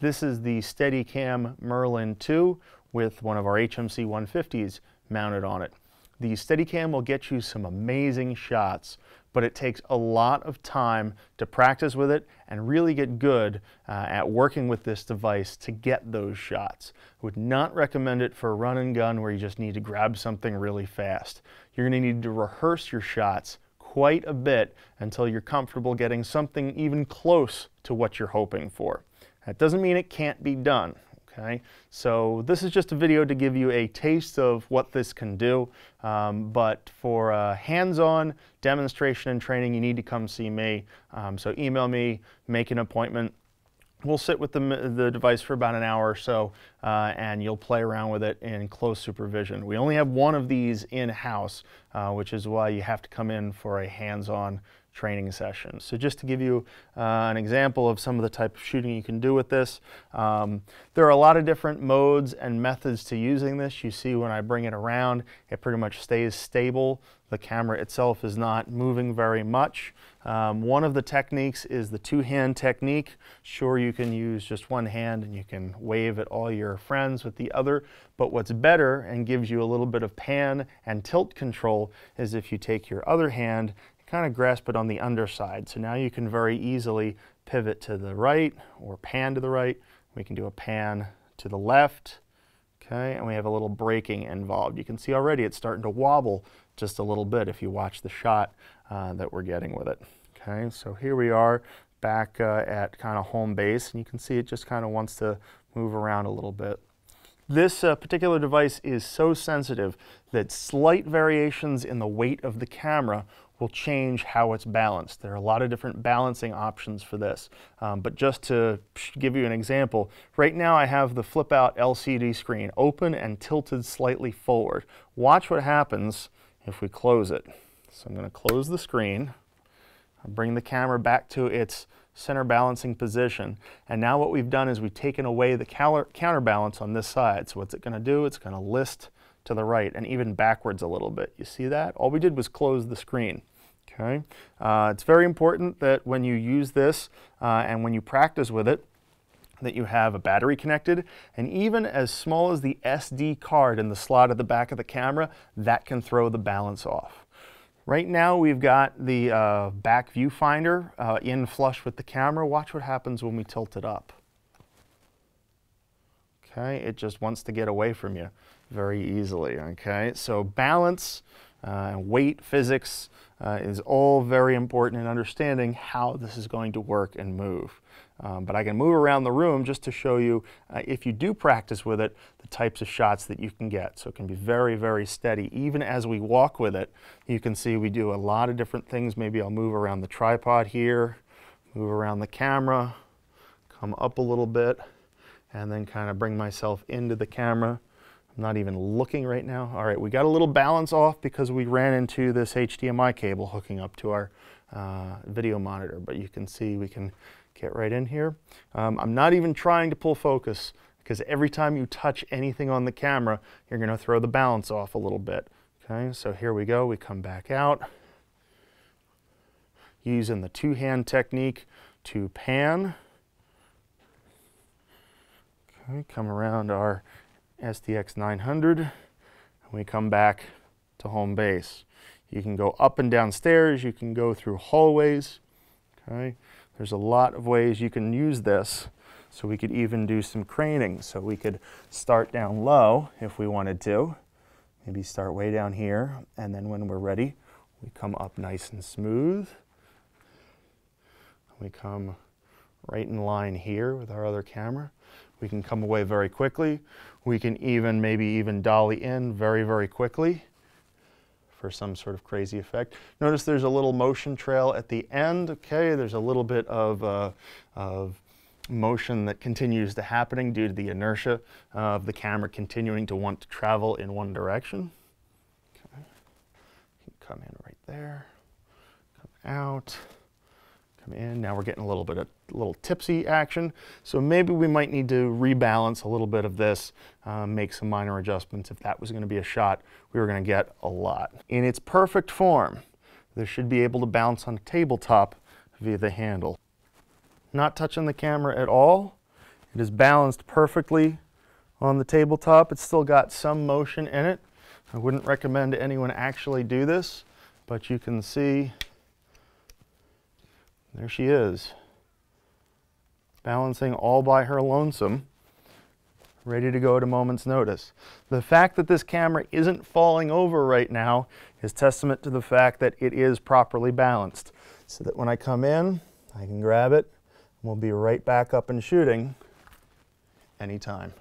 This is the Steadicam Merlin 2 with one of our HMC 150s mounted on it. The Steadicam will get you some amazing shots, but it takes a lot of time to practice with it and really get good at working with this device to get those shots. I would not recommend it for a run and gun where you just need to grab something really fast. You're going to need to rehearse your shots quite a bit until you're comfortable getting something even close to what you're hoping for. That doesn't mean it can't be done. Okay, so this is just a video to give you a taste of what this can do, but for a hands-on demonstration and training, you need to come see me. So email me, make an appointment. We'll sit with the device for about an hour or so, and you'll play around with it in close supervision. We only have one of these in-house, which is why you have to come in for a hands-on training session. So just to give you an example of some of the type of shooting you can do with this, there are a lot of different modes and methods to using this. You see when I bring it around, it pretty much stays stable. The camera itself is not moving very much. One of the techniques is the two-hand technique. Sure, you can use just one hand and you can wave at all your friends with the other, but what's better and gives you a little bit of pan and tilt control is if you take your other hand, kind of grasp it on the underside. So now you can very easily pivot to the right or pan to the right. We can do a pan to the left, okay, and we have a little braking involved. You can see already it's starting to wobble just a little bit if you watch the shot that we're getting with it. Okay, so here we are back at kind of home base, and you can see it just kind of wants to move around a little bit. This particular device is so sensitive that slight variations in the weight of the camera will change how it's balanced. There are a lot of different balancing options for this. But just to give you an example, right now I have the flip out LCD screen open and tilted slightly forward. Watch what happens if we close it. So I'm going to close the screen, I'll bring the camera back to its center balancing position, and now what we've done is we've taken away the counterbalance on this side. So what's it going to do? It's going to list to the right and even backwards a little bit. You see that? All we did was close the screen. Okay, it's very important that when you use this and when you practice with it, that you have a battery connected, and even as small as the SD card in the slot at the back of the camera, that can throw the balance off. Right now we've got the back viewfinder in flush with the camera. Watch what happens when we tilt it up. Okay, it just wants to get away from you very easily. Okay, so balance, weight, physics is all very important in understanding how this is going to work and move. But I can move around the room just to show you, if you do practice with it, the types of shots that you can get. So it can be very, very steady. Even as we walk with it, you can see we do a lot of different things. Maybe I'll move around the tripod here, move around the camera, come up a little bit, and then kind of bring myself into the camera. I'm not even looking right now. All right, we got a little balance off because we ran into this HDMI cable hooking up to our video monitor, but you can see we can get right in here. I'm not even trying to pull focus because every time you touch anything on the camera, you're going to throw the balance off a little bit. Okay, so here we go. We come back out using the two-hand technique to pan. Okay, come around our SDX 900, and we come back to home base. You can go up and down stairs, you can go through hallways. Okay, there's a lot of ways you can use this. So we could even do some craning. So we could start down low if we wanted to, maybe start way down here, and then when we're ready, we come up nice and smooth. We come right in line here with our other camera. We can come away very quickly. We can even maybe even dolly in very, very quickly for some sort of crazy effect. Notice there's a little motion trail at the end. Okay, there's a little bit of motion that continues to happening due to the inertia of the camera continuing to want to travel in one direction. Okay. Come in right there, come out, come in. Now we're getting a little tipsy action. So maybe we might need to rebalance a little bit of this, make some minor adjustments. If that was going to be a shot, we were going to get a lot. In its perfect form, this should be able to bounce on a tabletop via the handle. Not touching the camera at all, It is balanced perfectly on the tabletop. It's still got some motion in it. I wouldn't recommend anyone actually do this, but you can see there she is, balancing all by her lonesome, ready to go at a moment's notice. The fact that this camera isn't falling over right now is testament to the fact that it is properly balanced, so that when I come in, I can grab it, and we'll be right back up and shooting anytime.